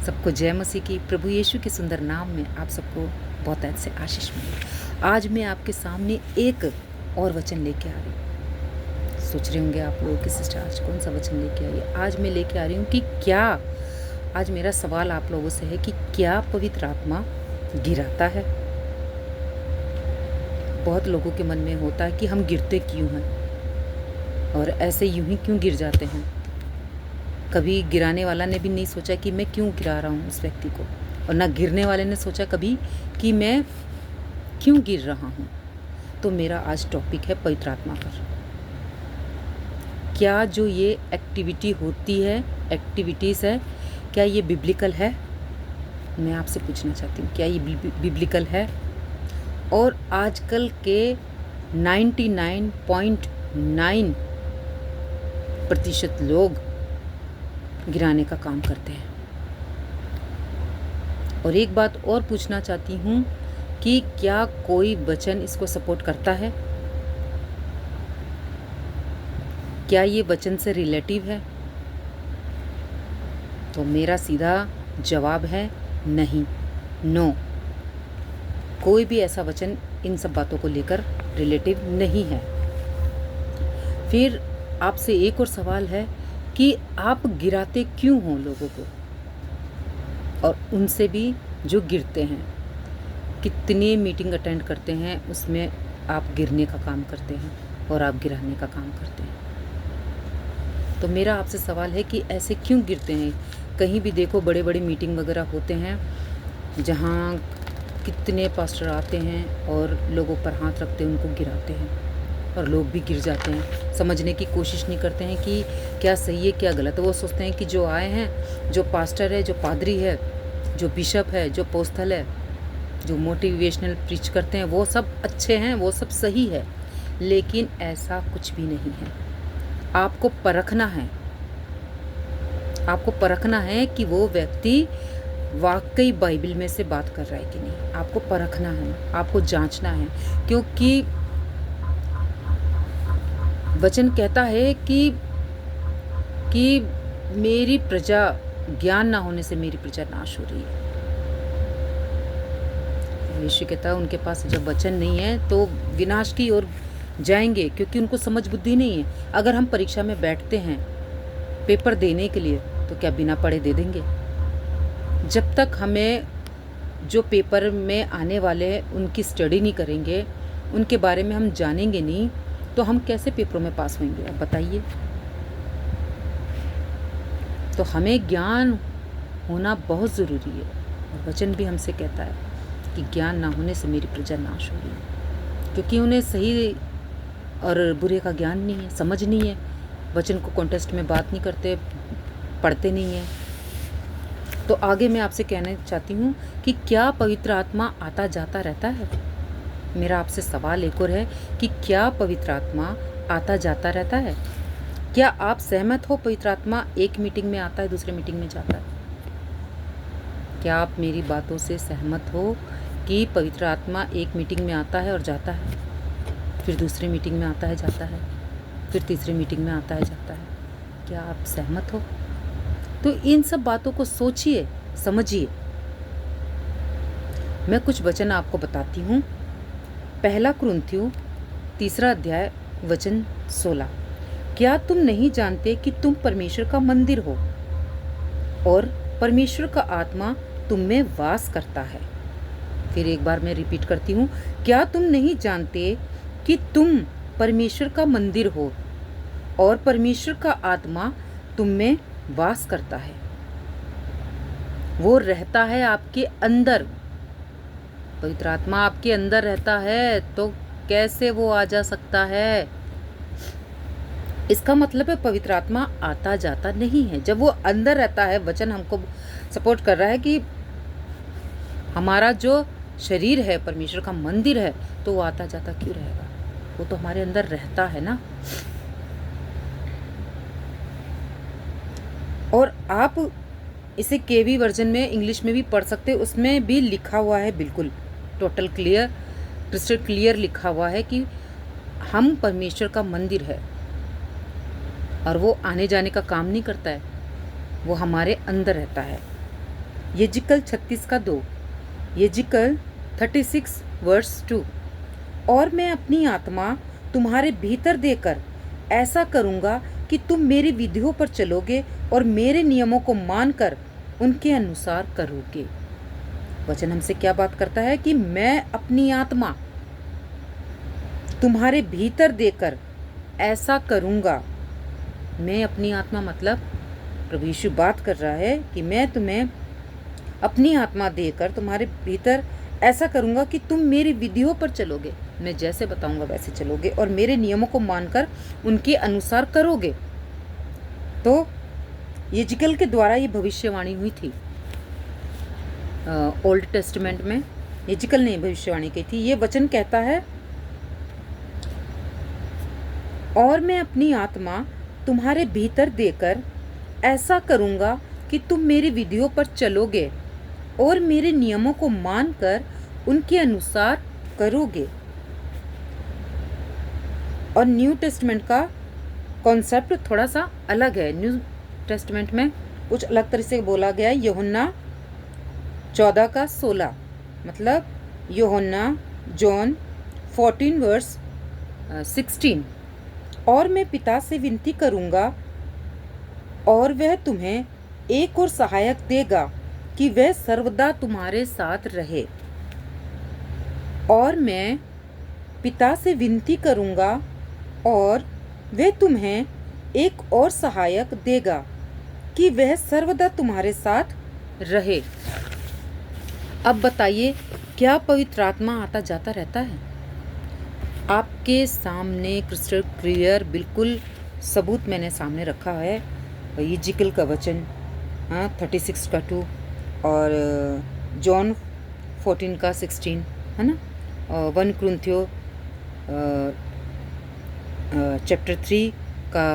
सबको जय मसीह की। प्रभु यीशु के सुंदर नाम में आप सबको बहुत ऐसे आशीष मिले। आज मैं आपके सामने एक और वचन लेके आ रही हूँ। सोच रहे होंगे आप लोग कि सिस्टर आज कौन सा वचन लेके आई है। आज मैं लेके आ रही हूँ कि क्या, आज मेरा सवाल आप लोगों से है कि क्या पवित्र आत्मा गिराता है। बहुत लोगों के मन में होता है कि हम गिरते क्यों हैं और ऐसे यूं ही क्यों गिर जाते हैं। कभी गिराने वाला ने भी नहीं सोचा कि मैं क्यों गिरा रहा हूँ उस व्यक्ति को, और ना गिरने वाले ने सोचा कभी कि मैं क्यों गिर रहा हूँ। तो मेरा आज टॉपिक है पवित्र आत्मा पर। क्या जो ये एक्टिविटी होती है, एक्टिविटीज़ है, क्या ये बिब्लिकल है? मैं आपसे पूछना चाहती हूँ, क्या ये बिब्लिकल है? और आजकल के 99.9% लोग गिराने का काम करते हैं। और एक बात और पूछना चाहती हूँ कि क्या कोई वचन इसको सपोर्ट करता है? क्या ये वचन से रिलेटिव है? तो मेरा सीधा जवाब है नहीं, नो। कोई भी ऐसा वचन इन सब बातों को लेकर रिलेटिव नहीं है। फिर आपसे एक और सवाल है कि आप गिराते क्यों हो लोगों को, और उनसे भी जो गिरते हैं। कितनी मीटिंग अटेंड करते हैं, उसमें आप गिरने का काम करते हैं और आप गिराने का काम करते हैं। तो मेरा आपसे सवाल है कि ऐसे क्यों गिरते हैं। कहीं भी देखो, बड़े बड़े मीटिंग वगैरह होते हैं जहाँ कितने पास्टर आते हैं और लोगों पर हाथ रखते हैं, उनको गिराते हैं और लोग भी गिर जाते हैं। समझने की कोशिश नहीं करते हैं कि क्या सही है क्या गलत है। वो सोचते हैं कि जो आए हैं, जो पास्टर है, जो पादरी है, जो बिशप है, जो पोस्थल है, जो मोटिवेशनल प्रीच करते हैं, वो सब अच्छे हैं, वो सब सही है। लेकिन ऐसा कुछ भी नहीं है। आपको परखना है, आपको परखना है कि वो व्यक्ति वाकई बाइबल में से बात कर रहा है कि नहीं। आपको परखना है, आपको जांचना है, क्योंकि वचन कहता है कि मेरी प्रजा, ज्ञान ना होने से मेरी प्रजा नाश हो रही है। यीशु कहता है उनके पास जब वचन नहीं है तो विनाश की ओर जाएंगे, क्योंकि उनको समझ बुद्धि नहीं है। अगर हम परीक्षा में बैठते हैं पेपर देने के लिए, तो क्या बिना पढ़े दे देंगे? जब तक हमें जो पेपर में आने वाले हैं उनकी स्टडी नहीं करेंगे, उनके बारे में हम जानेंगे नहीं, तो हम कैसे पेपरों में पास होंगे? आप बताइए। तो हमें ज्ञान होना बहुत ज़रूरी है, और वचन भी हमसे कहता है कि ज्ञान ना होने से मेरी प्रजा नाश हो रही है, क्योंकि उन्हें सही और बुरे का ज्ञान नहीं है, समझ नहीं है। वचन को कॉन्टेस्ट में बात नहीं करते, पढ़ते नहीं हैं। तो आगे मैं आपसे कहना चाहती हूँ कि क्या पवित्र आत्मा आता जाता रहता है? मेरा आपसे सवाल एक और है कि क्या पवित्र आत्मा आता जाता रहता है? क्या आप सहमत हो पवित्र आत्मा एक मीटिंग में आता है, दूसरे मीटिंग में जाता है? क्या आप मेरी बातों से सहमत हो कि पवित्र आत्मा एक मीटिंग में आता है और जाता है, फिर दूसरी मीटिंग में आता है, जाता है, फिर तीसरी मीटिंग में आता है, जाता है? क्या आप सहमत हो? तो इन सब बातों को सोचिए, समझिए। मैं कुछ वचन आपको बताती हूँ। पहला कुरिन्थियों 3 अध्याय वचन 16। क्या तुम नहीं जानते कि तुम परमेश्वर का मंदिर हो और परमेश्वर का आत्मा तुम में वास करता है? फिर एक बार मैं रिपीट करती हूँ। क्या तुम नहीं जानते कि तुम परमेश्वर का मंदिर हो और परमेश्वर का आत्मा तुम में वास करता है? वो रहता है आपके अंदर। पवित्र आत्मा आपके अंदर रहता है, तो कैसे वो आ जा सकता है? इसका मतलब है पवित्र आत्मा आता जाता नहीं है। जब वो अंदर रहता है, वचन हमको सपोर्ट कर रहा है कि हमारा जो शरीर है परमेश्वर का मंदिर है, तो वो आता जाता क्यों रहेगा? वो तो हमारे अंदर रहता है ना। और आप इसे केवी वर्जन में, इंग्लिश में भी पढ़ सकते हैं। उसमें भी लिखा हुआ है, बिल्कुल टोटल क्लियर, क्रिस्टल क्लियर लिखा हुआ है कि हम परमेश्वर का मंदिर है, और वो आने जाने का काम नहीं करता है, वो हमारे अंदर रहता है। यजिकल 36 का 2, यजिकल 36 वर्स 2। और मैं अपनी आत्मा तुम्हारे भीतर देकर ऐसा करूँगा कि तुम मेरी विधियों पर चलोगे और मेरे नियमों को मानकर उनके अनुसार करोगे। वचन हमसे क्या बात करता है कि मैं अपनी आत्मा तुम्हारे भीतर देकर ऐसा करूँगा। मैं अपनी आत्मा मतलब प्रभु यीशु बात कर रहा है कि मैं तुम्हें अपनी आत्मा देकर तुम्हारे भीतर ऐसा करूँगा कि तुम मेरी विधियों पर चलोगे, मैं जैसे बताऊँगा वैसे चलोगे और मेरे नियमों को मानकर उनके अनुसार करोगे। तो यजिकल के द्वारा ये भविष्यवाणी हुई थी। ओल्ड टेस्टमेंट में यजिकल ने भविष्यवाणी की थी। ये वचन कहता है, और मैं अपनी आत्मा तुम्हारे भीतर देकर ऐसा करूँगा कि तुम मेरी विधियों पर चलोगे और मेरे नियमों को मानकर उनके अनुसार करोगे। और न्यू टेस्टमेंट का कॉन्सेप्ट थोड़ा सा अलग है। न्यू टेस्टमेंट में कुछ अलग तरह से बोला गया है। यूहन्ना 14 का 16 मतलब यूहन्ना जॉन 14 वर्स 16। और मैं पिता से विनती करूँगा और वह तुम्हें एक और सहायक देगा कि वह सर्वदा तुम्हारे साथ रहे। और मैं पिता से विनती करूँगा और वह तुम्हें एक और सहायक देगा कि वह सर्वदा तुम्हारे साथ रहे। अब बताइए, क्या पवित्र आत्मा आता जाता रहता है? आपके सामने क्रिस्टल क्लियर बिल्कुल सबूत मैंने सामने रखा है। यजिकल का वचन 36 का 2 और जॉन 14 का 16 है ना, 1 कुरिन्थियों चैप्टर 3 का